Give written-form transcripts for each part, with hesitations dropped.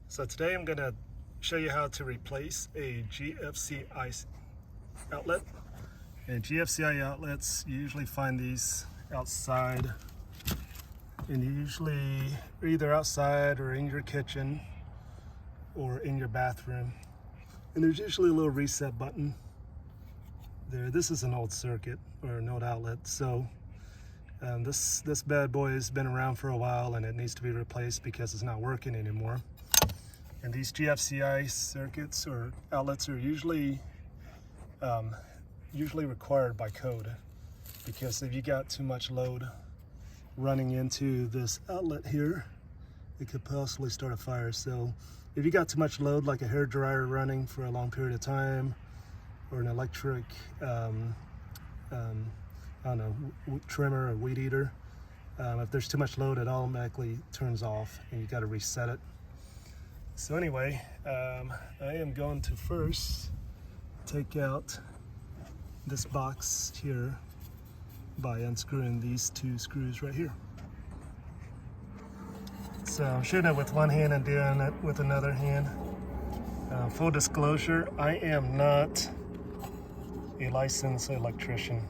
So today I'm going to show you how to replace a GFCI outlet. And GFCI outlets, you usually find these outside, and usually either outside or in your kitchen or in your bathroom. And there's usually a little reset button there. This is an old circuit or an old outlet, so this bad boy has been around for a while and it needs to be replaced because it's not working anymore. And these GFCI circuits or outlets are usually required by code, because if you got too much load running into this outlet here, it could possibly start a fire. So if you got too much load, like a hair dryer running for a long period of time, or an electric I don't know, trimmer or weed eater, if there's too much load, it automatically turns off and you got to reset it. So anyway, I am going to first take out this box here by unscrewing these two screws right here. So I'm shooting it with one hand and doing it with another hand. Full disclosure, I am not a licensed electrician.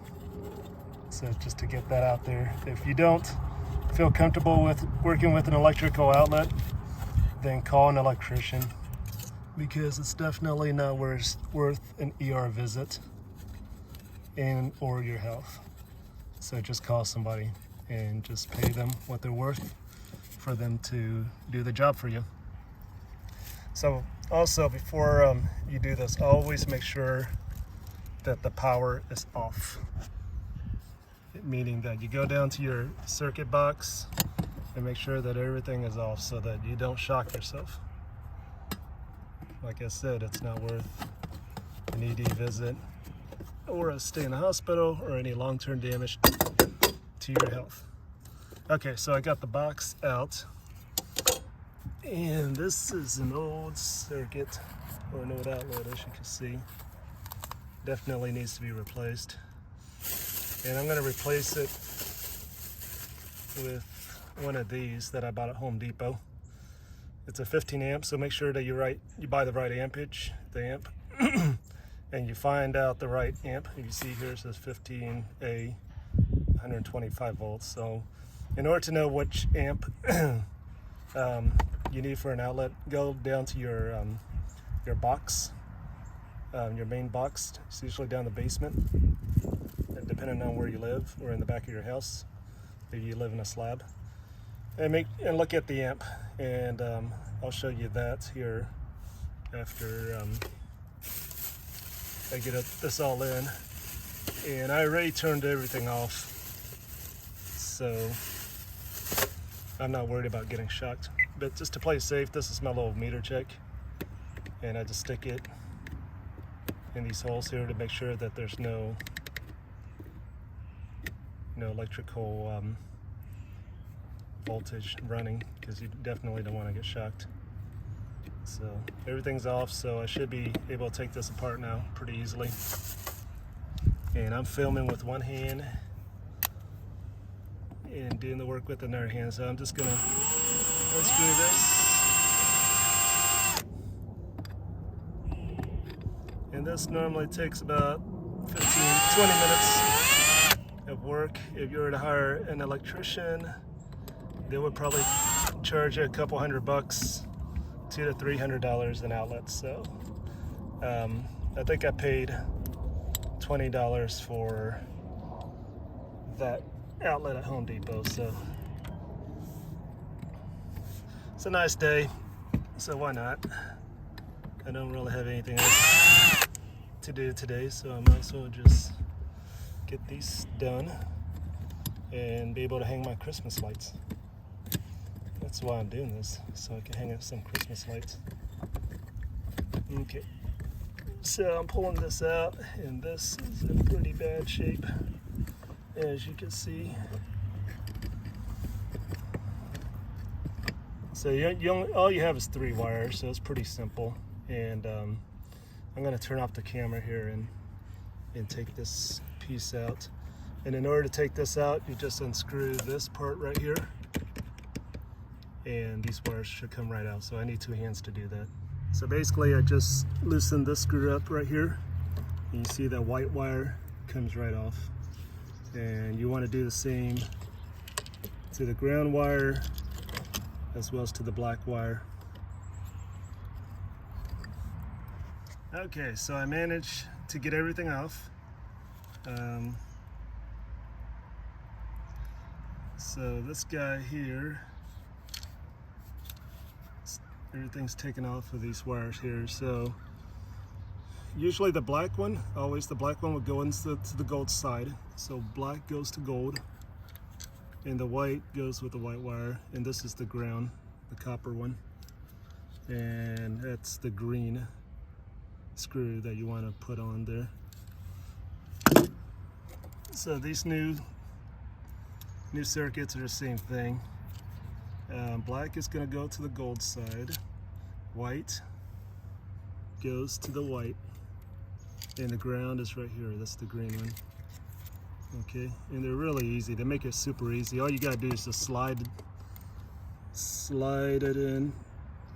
So just to get that out there, if you don't feel comfortable with working with an electrical outlet, then call an electrician, because it's definitely not worth an ER visit or your health. So just call somebody and just pay them what they're worth for them to do the job for you. So also, before you do this, always make sure that the power is off. Meaning that you go down to your circuit box and make sure that everything is off so that you don't shock yourself. Like I said, it's not worth an ED visit or a stay in the hospital or any long-term damage to your health. Okay, so I got the box out, and this is an old circuit or an old outlet, as you can see. Definitely needs to be replaced. And I'm going to replace it with one of these that I bought at Home Depot. It's a 15 amp, so make sure that you buy the right ampage, the amp, and you find out the right amp. You see here it says 15A, 125 volts. So in order to know which amp you need for an outlet, go down to your box, your main box. It's usually down the basement, depending on where you live, or in the back of your house if you live in a slab, and look at the amp, and I'll show you that here after I get this all in. And I already turned everything off, so I'm not worried about getting shocked. But just to play safe, this is my little meter check, and I just stick it in these holes here to make sure that there's no electrical voltage running, because you definitely don't want to get shocked. So everything's off, so I should be able to take this apart now pretty easily. And I'm filming with one hand and doing the work with another hand, so I'm just gonna unscrew this. And this normally takes about 15-20 minutes of work. If you were to hire an electrician, they would probably charge you a couple $100, $200 to $300 an outlet. So I think I paid $20 for that outlet at Home Depot. So it's a nice day, so why not? I don't really have anything else to do today, so I might as well just get these done and be able to hang my Christmas lights. That's why I'm doing this, so I can hang up some Christmas lights. Okay, so I'm pulling this out, and this is in pretty bad shape, as you can see. So all you have is 3 wires, so it's pretty simple. And I'm going to turn off the camera here and take this piece out. And in order to take this out, you just unscrew this part right here, and these wires should come right out. So I need 2 hands to do that. So basically I just loosened this screw up right here, and you see that white wire comes right off. And you want to do the same to the ground wire as well as to the black wire. Okay, so I managed to get everything off. So this guy here, everything's taken off of these wires here. So usually the black one, always the black one would go into the gold side. So black goes to gold, and the white goes with the white wire. And this is the ground, the copper one. And that's the green screw that you want to put on there. So these new circuits are the same thing. Black is going to go to the gold side, white goes to the white, and the ground is right here. That's the green one. Okay, and they're really easy. They make it super easy. All you gotta do is just slide it in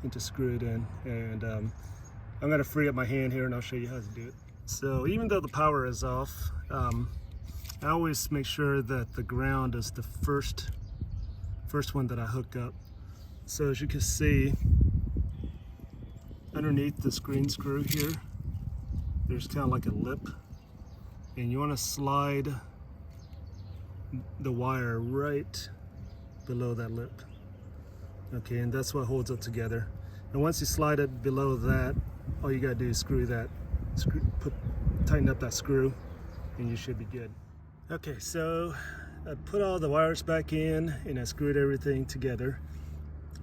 and just screw it in. And I'm gonna free up my hand here and I'll show you how to do it. So even though the power is off, I always make sure that the ground is the first one that I hook up. So as you can see, underneath this green screw here, there's kind of like a lip, and you want to slide the wire right below that lip. Okay, and that's what holds it together. And once you slide it below that, all you gotta do is tighten up that screw, and you should be good. Okay, so I put all the wires back in and I screwed everything together.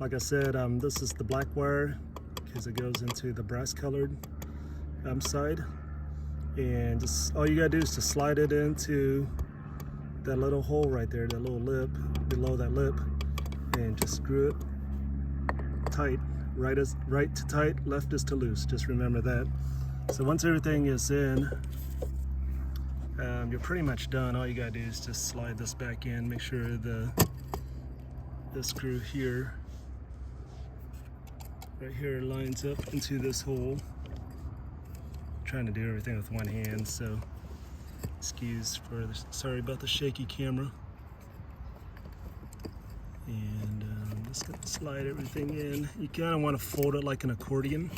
Like I said, this is the black wire because it goes into the brass colored side. And just all you gotta do is to slide it into that little hole right there, that little lip below that lip, and just screw it tight. Right to tight, left is to loose. Just remember that. So once everything is in, you're pretty much done. All you gotta do is just slide this back in. Make sure the screw here, right here, lines up into this hole. I'm trying to do everything with one hand, so sorry about the shaky camera. And just gonna slide everything in. You kind of want to fold it like an accordion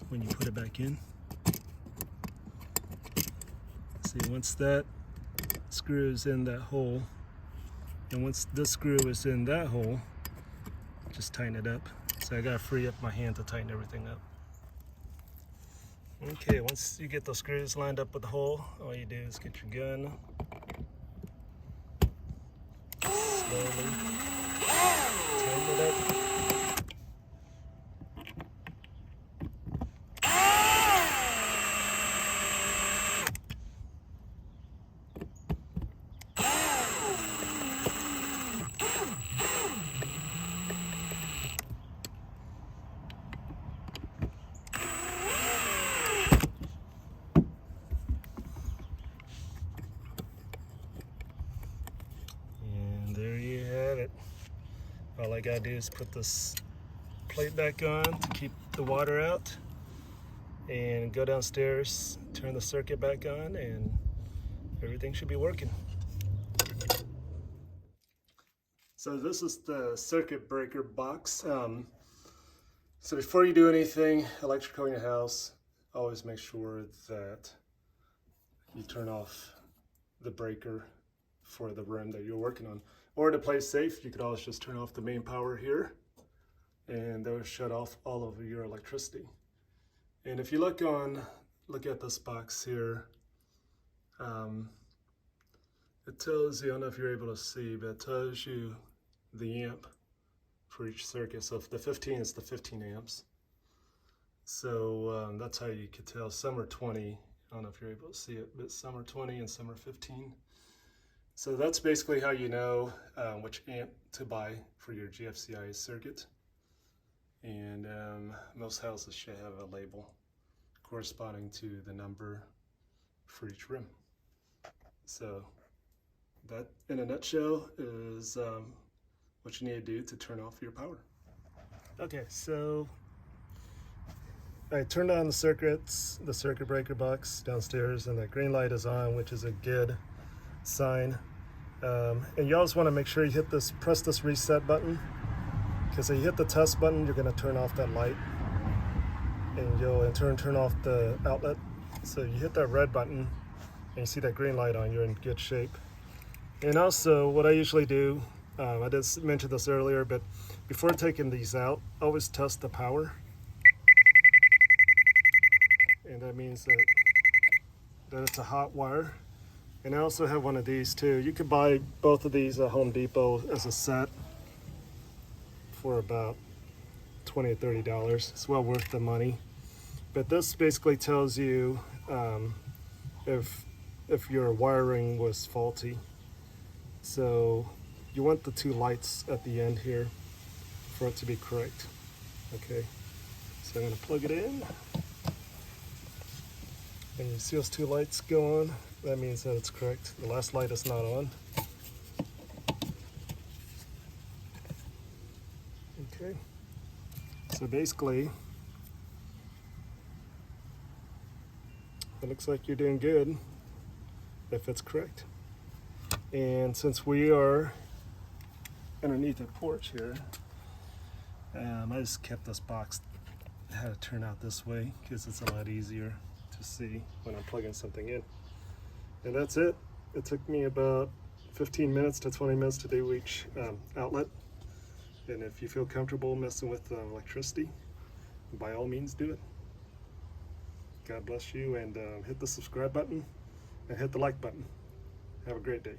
when you put it back in. See, once that screw is in that hole, and once this screw is in that hole, just tighten it up. So I gotta free up my hand to tighten everything up. Okay, once you get those screws lined up with the hole, all you do is get your gun, slowly tighten it up. All I gotta do is put this plate back on to keep the water out, and go downstairs, turn the circuit back on, and everything should be working. So this is the circuit breaker box. So before you do anything electrical in your house, always make sure that you turn off the breaker for the room that you're working on. Or to play it safe, you could always just turn off the main power here, and that will shut off all of your electricity. And if you look at this box here, it tells you, I don't know if you're able to see, but it tells you the amp for each circuit. So if the 15 is the 15 amps. So that's how you could tell. Some are 20. I don't know if you're able to see it, but some are 20 and some are 15. So that's basically how you know which amp to buy for your GFCI circuit. And most houses should have a label corresponding to the number for each room. So that, in a nutshell, is what you need to do to turn off your power. Okay, so I turned on the circuit breaker box downstairs, and the green light is on, which is a good sign. And you always want to make sure you press this reset button, because if you hit the test button, you're going to turn off that light, and you'll in turn turn off the outlet. So you hit that red button, and you see that green light on, you're in good shape. And also, what I usually do, I just mentioned this earlier, but before taking these out, always test the power. And that means that it's a hot wire. And I also have one of these too. You could buy both of these at Home Depot as a set for about $20 or $30. It's well worth the money. But this basically tells you if your wiring was faulty. So you want the two lights at the end here for it to be correct. Okay, so I'm going to plug it in. And you see those two lights go on? That means that it's correct. The last light is not on. Okay, so basically, it looks like you're doing good if it's correct. And since we are underneath a porch here, I just kept this box had it turn out this way because it's a lot easier to see when I'm plugging something in. And that's it. It took me about 15 minutes to 20 minutes to do each outlet. And if you feel comfortable messing with electricity, by all means do it. God bless you, and hit the subscribe button and hit the like button. Have a great day.